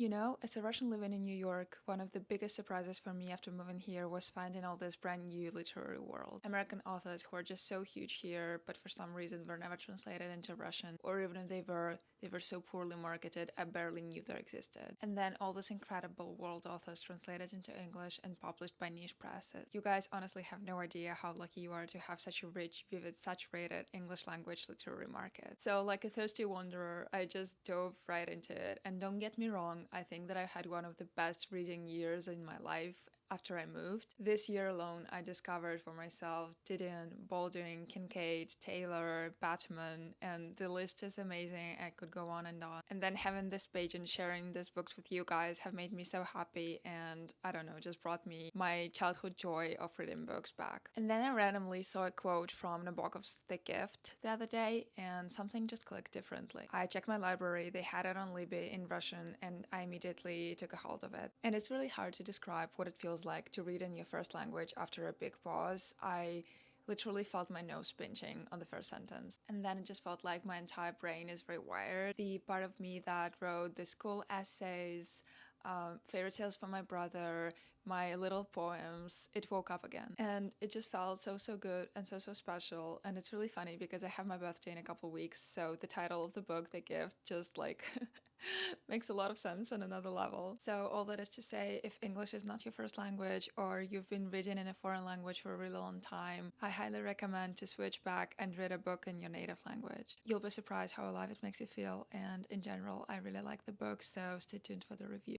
You know, as a Russian living in New York, one of the biggest surprises for me after moving here was finding all this brand new literary world. American authors who are just so huge here, but for some reason were never translated into Russian, or even if they were so poorly marketed, I barely knew they existed. And then all these incredible world authors translated into English and published by niche presses. You guys honestly have no idea how lucky you are to have such a rich, vivid, saturated English language literary market. So, like a thirsty wanderer, I just dove right into it. And don't get me wrong, I think that I've had one of the best reading years in my life after I moved. This year alone, I discovered for myself Didion, Baldwin, Kincaid, Taylor, Batman, and the list is amazing. I could go on and on. And then having this page and sharing these books with you guys have made me so happy, and I don't know, just brought me my childhood joy of reading books back. And then I randomly saw a quote from Nabokov's The Gift the other day, and something just clicked differently. I checked my library, they had it on Libby in Russian, and I immediately took a hold of it. And it's really hard to describe what it feels like to read in your first language after a big pause. I literally felt my nose pinching on the first sentence. And then it just felt like my entire brain is rewired. The part of me that wrote the school essays, fairy tales for my brother, my little poems, it woke up again. And it just felt so good and so special. And it's really funny because I have my birthday in a couple weeks, so the title of the book, The Gift, just like makes a lot of sense on another level. So all that is to say, if English is not your first language or you've been reading in a foreign language for a really long time, I highly recommend to switch back and read a book in your native language. You'll be surprised how alive it makes you feel, and in general, I really like the book, so stay tuned for the review.